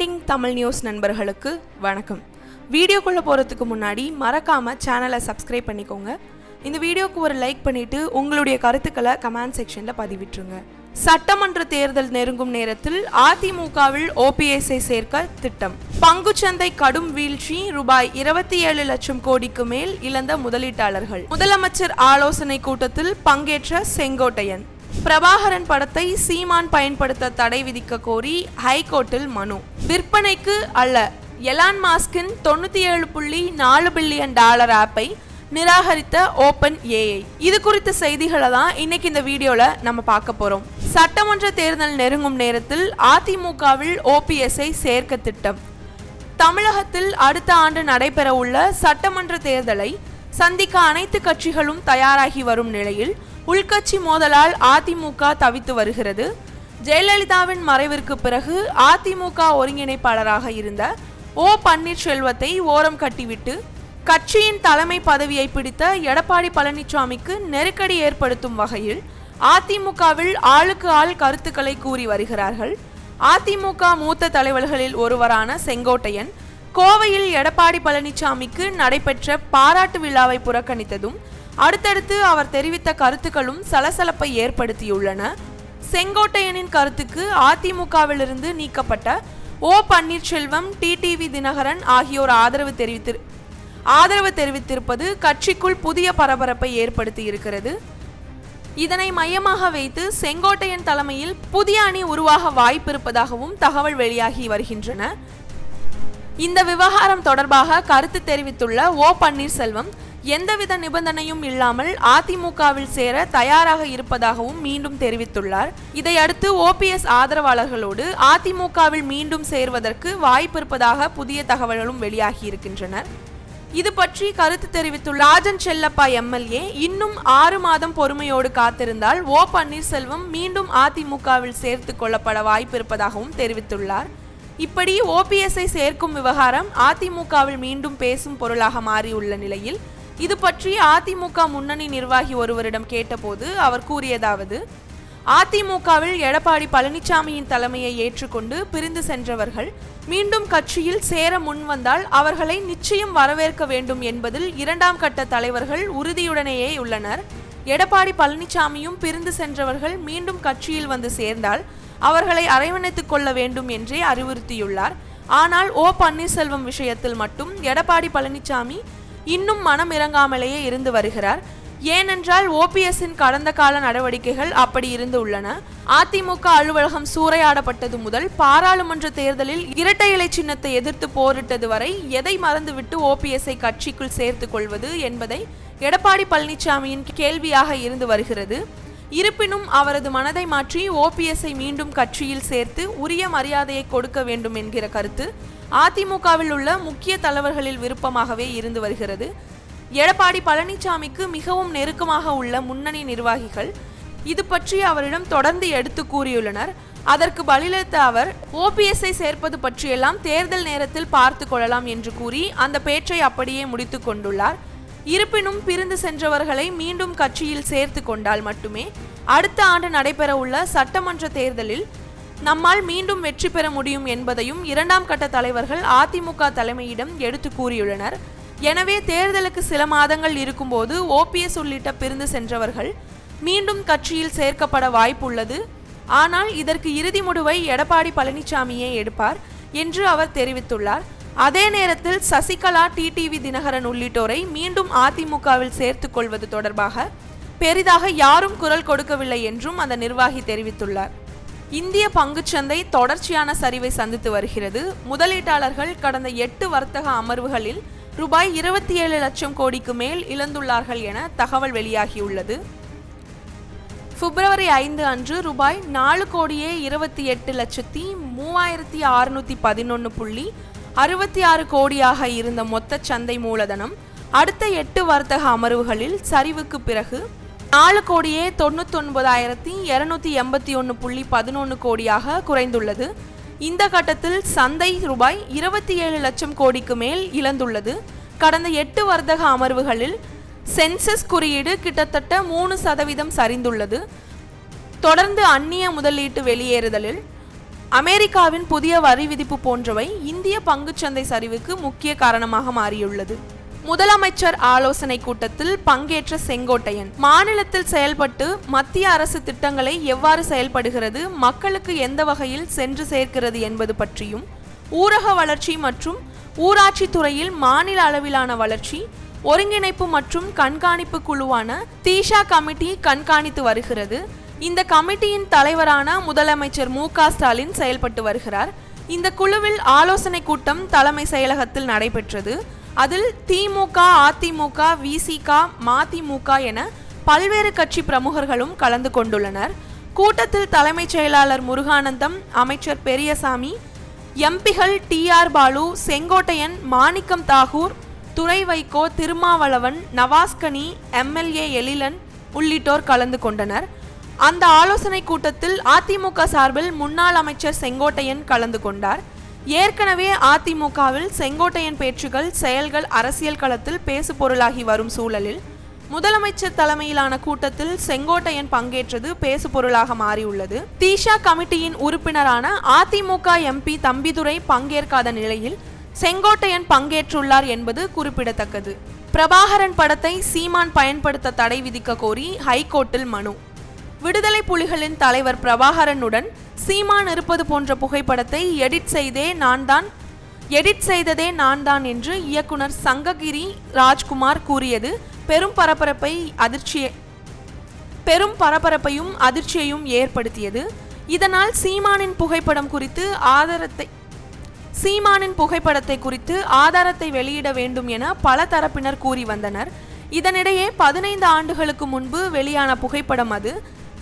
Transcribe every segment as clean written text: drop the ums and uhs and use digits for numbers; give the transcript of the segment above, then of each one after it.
Trending Tamil news நண்பர்களுக்கு வணக்கம். வீடியோக்குள்ளே போகிறதுக்கு முன்னாடி மறக்காமல் சேனலை சப்ஸ்கிரைப் பண்ணிக்கோங்க. இந்த வீடியோக்கு ஒரு லைக் பண்ணிவிட்டு உங்களுடைய கருத்துக்களை கமெண்ட் செக்ஷனில் பதிவிட்டுருங்க. சட்டமன்ற தேர்தல் நெருங்கும் நேரத்தில் அதிமுகவில் ஓபிஎஸ்ஐ சேர்க்க திட்டம். பங்குச்சந்தை கடும் வீழ்ச்சி, ரூபாய் 27 லட்சம் கோடிக்கு மேல் இழந்த முதலீட்டாளர்கள். முதலமைச்சர் ஆலோசனை கூட்டத்தில் பங்கேற்ற செங்கோட்டையன். பிரபாகரன் படத்தை சீமான் பயன்படுத்த தடை விதிக்க கோரி ஹைகோர்ட்டில் மனு. விற்பனைக்கு அல்ல, எலான் மாஸ்கின் $97.4 பில்லியன் ஆப்பை நிராகரித்த ஓபன் ஏஐ. இது குறித்த செய்திகளை தான் இன்னைக்கு இந்த வீடியோல நம்ம பார்க்க போறோம். சட்டமன்ற தேர்தல் நெருங்கும் நேரத்தில் அதிமுகவில் ஓபிஎஸ்ஐ சேர்க்க திட்டம். தமிழகத்தில் அடுத்த ஆண்டு நடைபெற உள்ள சட்டமன்ற தேர்தலை சந்திக்க அனைத்து கட்சிகளும் தயாராகி வரும் நிலையில் உள்கட்சி மோதலால் அதிமுக தவித்து வருகிறது. ஜெயலலிதாவின் மறைவிற்கு பிறகு அதிமுக ஒருங்கிணைப்பாளராக இருந்த ஓ பன்னீர்செல்வத்தை ஓரம் கட்டிவிட்டு கட்சியின் தலைமை பதவியை பிடித்த எடப்பாடி பழனிசாமிக்கு நெருக்கடி ஏற்படுத்தும் வகையில் அதிமுகவில் ஆளுக்கு ஆள் கருத்துக்களை கூறி வருகிறார்கள். அதிமுக மூத்த தலைவர்களில் ஒருவரான செங்கோட்டையன் கோவையில் எடப்பாடி பழனிசாமிக்கு நடைபெற்ற பாராட்டு விழாவை புறக்கணித்ததும் அடுத்தடுத்து அவர் தெரிவித்த கருத்துக்களும் சலசலப்பை ஏற்படுத்தியுள்ளன. செங்கோட்டையனின் கருத்துக்கு அதிமுகவிலிருந்து நீக்கப்பட்ட ஓ பன்னீர்செல்வம், டிடிவி தினகரன் ஆகியோர் ஆதரவு தெரிவித்திருப்பது கட்சிக்குள் புதிய பரபரப்பை ஏற்படுத்தி இருக்கிறது. இதனை மையமாக வைத்து செங்கோட்டையன் தலைமையில் புதிய அணி உருவாக வாய்ப்பிருப்பதாகவும் தகவல் வெளியாகி வருகின்றன. இந்த விவகாரம் தொடர்பாக கருத்து தெரிவித்துள்ள ஓ பன்னீர்செல்வம் எந்தவித நிபந்தனையும் இல்லாமல் அதிமுகவில் சேர தயாராக இருப்பதாகவும் மீண்டும் தெரிவித்துள்ளார். இதையடுத்து ஓபிஎஸ் ஆதரவாளர்களோடு அதிமுகவில் மீண்டும் சேர்வதற்கு வாய்ப்பிருப்பதாக புதிய தகவல்களும் வெளியாகி இருக்கின்றன. இது பற்றி கருத்து தெரிவித்துள்ள ராஜன் செல்லப்பா எம்எல்ஏ, இன்னும் 6 மாதம் பொறுமையோடு காத்திருந்தால் ஓ பன்னீர்செல்வம் மீண்டும் அதிமுகவில் சேர்த்து கொள்ளப்பட வாய்ப்பிருப்பதாகவும் தெரிவித்துள்ளார். இப்படி ஓபிஎஸ்ஐ சேர்க்கும் விவகாரம் அதிமுகவில் மீண்டும் பேசும் பொருளாக மாறியுள்ள நிலையில் இது பற்றி அதிமுக முன்னணி நிர்வாகி ஒருவரிடம் கேட்டபோது அவர் கூறியதாவது: அதிமுகவில் எடப்பாடி பழனிசாமியின் தலைமையை ஏற்றுக்கொண்டு பிரிந்து சென்றவர்கள் மீண்டும் கட்சியில் சேர முன்வந்தால் அவர்களை நிச்சயம் வரவேற்க வேண்டும் என்பதில் 2ஆம் கட்ட தலைவர்கள் உறுதியுடனேயே உள்ளனர். எடப்பாடி பழனிசாமியும் பிரிந்து சென்றவர்கள் மீண்டும் கட்சியில் வந்து சேர்ந்தால் அவர்களை அரவணைத்துக் கொள்ள வேண்டும் என்றே அறிவுறுத்தியுள்ளார். ஆனால் ஓ பன்னீர்செல்வம் விஷயத்தில் மட்டும் எடப்பாடி பழனிசாமி இன்னும் மனம் இறங்காமலேயே இருந்து வருகிறார். ஏனென்றால் ஓபிஎஸ்ஸின் கடந்த கால நடவடிக்கைகள் அப்படி இருந்து உள்ளன. அதிமுக அலுவலகம் சூறையாடப்பட்டது முதல் பாராளுமன்ற தேர்தலில் இரட்டை இலை சின்னத்தை எதிர்த்து போரிட்டது வரை எதை மறந்துவிட்டு ஓபிஎஸ்ஐ கட்சிக்குள் சேர்த்துக் கொள்வது என்பதை எடப்பாடி பழனிசாமியின் கேள்வியாக இருந்து வருகிறது. இருப்பினும் அவரது மனதை மாற்றி ஓபிஎஸ்ஐ மீண்டும் கட்சியில் சேர்த்து உரிய மரியாதையை கொடுக்க வேண்டும் என்கிற கருத்து அதிமுகவில் உள்ள முக்கிய தலைவர்களில் விருப்பமாகவே இருந்து வருகிறது. எடப்பாடி பழனிசாமிக்கு மிகவும் நெருக்கமாக உள்ள முன்னணி நிர்வாகிகள் இது பற்றி அவரிடம் தொடர்ந்து எடுத்து கூறியுள்ளனர். அதற்கு பதிலளித்த அவர், ஓபிஎஸ்ஐ சேர்ப்பது பற்றியெல்லாம் தேர்தல் நேரத்தில் பார்த்து கொள்ளலாம் என்று கூறி அந்த பேச்சை அப்படியே முடித்து கொண்டுள்ளார். இருப்பினும் பிரிந்து சென்றவர்களை மீண்டும் கட்சியில் சேர்த்து கொண்டால் மட்டுமே அடுத்த ஆண்டு நடைபெற உள்ள சட்டமன்ற தேர்தலில் நம்மால் மீண்டும் வெற்றி பெற முடியும் என்பதையும் 2ஆம் கட்ட தலைவர்கள் அதிமுக தலைமையிடம் எடுத்து கூறியுள்ளனர். எனவே தேர்தலுக்கு சில மாதங்கள் இருக்கும்போது ஓபிஎஸ் உள்ளிட்ட பிரிந்து சென்றவர்கள் மீண்டும் கட்சியில் சேர்க்கப்பட வாய்ப்புள்ளது. ஆனால் இதற்கு இறுதி முடிவை எடப்பாடி பழனிசாமியே எடுப்பார் என்று அவர் தெரிவித்துள்ளார். அதே நேரத்தில் சசிகலா, டிடிவி தினகரன் உள்ளிட்டோரை மீண்டும் அதிமுகவில் சேர்த்துக் கொள்வது தொடர்பாக பெரிதாக யாரும் குரல் கொடுக்கவில்லை என்றும் அந்த நிர்வாகி தெரிவித்துள்ளார். இந்திய பங்குச்சந்தை தொடர்ச்சியான சரிவை சந்தித்து வருகிறது. முதலீட்டாளர்கள் கடந்த 8 வர்த்தக அமர்வுகளில் ரூபாய் 27 லட்சம் கோடிக்கு மேல் இழந்துள்ளார்கள் என தகவல் வெளியாகியுள்ளது. பிப்ரவரி 5 அன்று ரூபாய் 4,28,3611.66 கோடியாக இருந்த மொத்த சந்தை மூலதனம் அடுத்த 8 வர்த்தக அமர்வுகளில் சரிவுக்கு பிறகு 4,99,281.11 கோடியாக குறைந்துள்ளது. இந்த கட்டத்தில் சந்தை ரூபாய் 27 லட்சம் கோடிக்கு மேல் இழந்துள்ளது. கடந்த 8 வர்த்தக அமர்வுகளில் சென்செக்ஸ் குறியீடு கிட்டத்தட்ட 3% சரிந்துள்ளது. தொடர்ந்து அந்நிய முதலீட்டு வெளியேறுதலில் அமெரிக்காவின் புதிய வரி விதிப்பு போன்றவை இந்திய பங்குச்சந்தை சரிவுக்கு முக்கிய காரணமாக மாறியுள்ளது. முதலமைச்சர் ஆலோசனை கூட்டத்தில் பங்கேற்ற செங்கோட்டையன், மாநிலத்தில் செயல்பட்டு மத்திய அரசு திட்டங்களை எவ்வாறு செயல்படுகிறது, மக்களுக்கு எந்த வகையில் சென்று சேர்க்கிறது என்பது பற்றியும், ஊரக வளர்ச்சி மற்றும் ஊராட்சி துறையில் மாநில அளவிலான வளர்ச்சி ஒருங்கிணைப்பு மற்றும் கண்காணிப்பு குழுவான தீஷா கமிட்டி கண்காணித்து வருகிறது. இந்த கமிட்டியின் தலைவரான முதலமைச்சர் மு.க.ஸ்டாலின் செயல்பட்டு வருகிறார். இந்த குழுவில் ஆலோசனை கூட்டம் தலைமை செயலகத்தில் நடைபெற்றது. அதில் திமுக, அதிமுக, விசிக, மதிமுக என பல்வேறு கட்சி பிரமுகர்களும் கலந்து கொண்டுள்ளனர். கூட்டத்தில் தலைமைச் செயலாளர் முருகானந்தம், அமைச்சர் பெரியசாமி, எம்பிகள் டி.ஆர். பாலு, செங்கோட்டையன், மாணிக்கம் தாகூர், துரை வைகோ, திருமாவளவன், நவாஸ்கனி, எம்எல்ஏ எழிலன் உள்ளிட்டோர் கலந்து கொண்டனர். அந்த ஆலோசனை கூட்டத்தில் அதிமுக சார்பில் முன்னாள் அமைச்சர் செங்கோட்டையன் கலந்து கொண்டார். ஏற்கனவே அதிமுகவில் செங்கோட்டையன் பேச்சுகள், செயல்கள் அரசியல் களத்தில் பேசு பொருளாகி வரும் சூழலில் முதலமைச்சர் தலைமையிலான கூட்டத்தில் செங்கோட்டையன் பங்கேற்றது பேசு பொருளாக மாறியுள்ளது. தீஷா கமிட்டியின் உறுப்பினரான அதிமுக எம்பி தம்பிதுரை பங்கேற்காத நிலையில் செங்கோட்டையன் பங்கேற்றுள்ளார் என்பது குறிப்பிடத்தக்கது. பிரபாகரன் படத்தை சீமான் பயன்படுத்த தடை விதிக்க கோரி ஹைகோர்ட்டில் மனு. விடுதலை புலிகளின் தலைவர் பிரபாகரனுடன் சீமான் இருப்பது போன்ற புகைப்படத்தை எடிட் செய்ததே நான் தான் என்று இயக்குனர் சங்ககிரி ராஜ்குமார் கூறியது பெரும் பரபரப்பையும் அதிர்ச்சியையும் ஏற்படுத்தியது. இதனால் சீமானின் புகைப்படத்தை குறித்து ஆதாரத்தை வெளியிட வேண்டும் என பல தரப்பினர் கூறி வந்தனர். இதனிடையே 15 ஆண்டுகளுக்கு முன்பு வெளியான புகைப்படம் அது.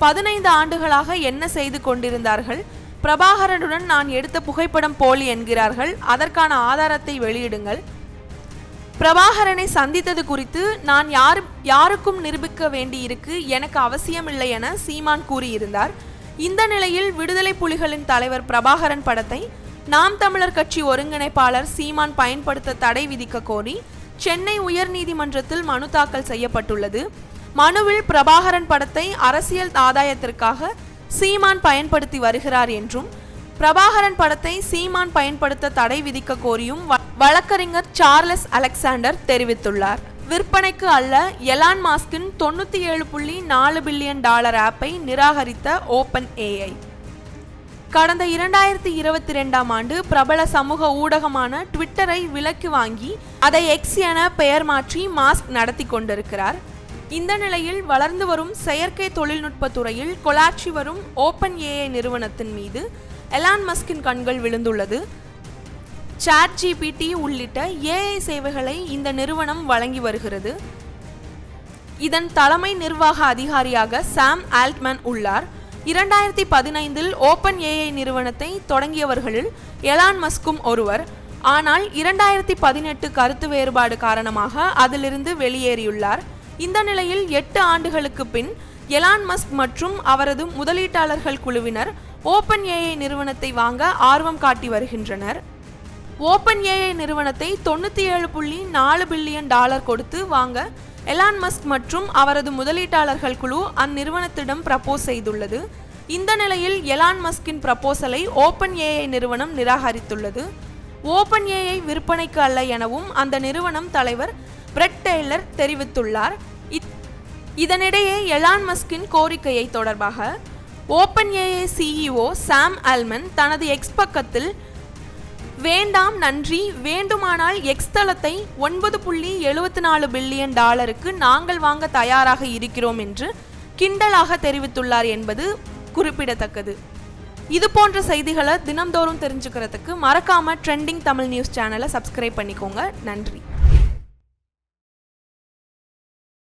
15 ஆண்டுகளாக என்ன செய்து கொண்டிருந்தார்கள்? பிரபாகரனுடன் நான் எடுத்த புகைப்படம் போலி என்கிறார்கள். அதற்கான ஆதாரத்தை வெளியிடுங்கள். பிரபாகரனை சந்தித்தது குறித்து நான் யாருக்கும் நிரூபிக்க வேண்டியிருக்கு, எனக்கு அவசியமில்லை என சீமான் கூறியிருந்தார். இந்த நிலையில் விடுதலை புலிகளின் தலைவர் பிரபாகரன் படத்தை நாம் தமிழர் கட்சி ஒருங்கிணைப்பாளர் சீமான் பயன்படுத்த தடை விதிக்க கோரி சென்னை உயர்நீதிமன்றத்தில் மனு தாக்கல் செய்யப்பட்டுள்ளது. மனுவில் பிரபாகரன் படத்தை அரசியல் ஆதாயத்திற்காக சீமான் பயன்படுத்தி வருகிறார் என்றும், பிரபாகரன் படத்தை சீமான் பயன்படுத்த தடை விதிக்க கோரியும் வழக்கறிஞர் சார்லஸ் அலெக்சாண்டர் தெரிவித்துள்ளார். விற்பனைக்கு அல்ல, எலான் மாஸ்கின் $97.4 பில்லியன் ஆப்பை நிராகரித்த ஓப்பன் ஏஐ. கடந்த 2022ஆம் ஆண்டு பிரபல சமூக ஊடகமான ட்விட்டரை விலைக்கு வாங்கி அதை எக்ஸ் என பெயர் மாற்றி மாஸ்க் நடத்தி கொண்டிருக்கிறார். இந்த நிலையில் வளர்ந்து வரும் செயற்கை தொழில்நுட்ப துறையில் கொலாட்சி வரும் ஓப்பன் ஏஐ நிறுவனத்தின் மீது எலான் மஸ்கின் கண்கள் விழுந்துள்ளது. ChatGPT உள்ளிட்ட ஏஐ சேவைகளை இந்த நிறுவனம் வழங்கி வருகிறது. இதன் தலைமை நிர்வாக அதிகாரியாக சாம் ஆல்ட்மேன் உள்ளார். 2015இல் ஓப்பன் ஏஐ நிறுவனத்தை தொடங்கியவர்களில் எலான் மஸ்கும் ஒருவர். ஆனால் 2018 கருத்து வேறுபாடு காரணமாக அதிலிருந்து வெளியேறியுள்ளார். இந்த நிலையில் 8 ஆண்டுகளுக்கு பின் எலான் மஸ்க் மற்றும் அவரது முதலீட்டாளர்கள் குழுவினர் ஓப்பன் ஏஐ நிறுவனத்தை வாங்க ஆர்வம் காட்டி வருகின்றனர். ஓப்பன் ஏஐ நிறுவனத்தை $97.4 பில்லியன் கொடுத்து வாங்க எலான் மஸ்க் மற்றும் அவரது முதலீட்டாளர்கள் குழு அந்நிறுவனத்திடம் ப்ரப்போஸ் செய்துள்ளது. இந்த நிலையில் எலான் மஸ்கின் ப்ரப்போசலை ஓப்பன் ஏஐ நிறுவனம் நிராகரித்துள்ளது. ஓப்பன் ஏஐ விற்பனைக்கு அல்ல எனவும் அந்த நிறுவனம் தலைவர் பிரெட் டெய்லர் தெரிவித்துள்ளார். இதனிடையே எலான் மஸ்கின் கோரிக்கையை தொடர்பாக ஓப்பன் ஏஐ சிஇஓ சாம் ஆல்ட்மேன் தனது எக்ஸ் பக்கத்தில், வேண்டாம் நன்றி, வேண்டுமானால் எக்ஸ் தளத்தை $9.74 பில்லியன் நாங்கள் வாங்க தயாராக இருக்கிறோம் என்று கிண்டலாக தெரிவித்துள்ளார் என்பது குறிப்பிடத்தக்கது. இது போன்ற செய்திகளை தினம்தோறும் தெரிஞ்சுக்கிறதுக்கு மறக்காம ட்ரெண்டிங் தமிழ் நியூஸ் சேனலை சப்ஸ்கிரைப் பண்ணிக்கோங்க. நன்றி.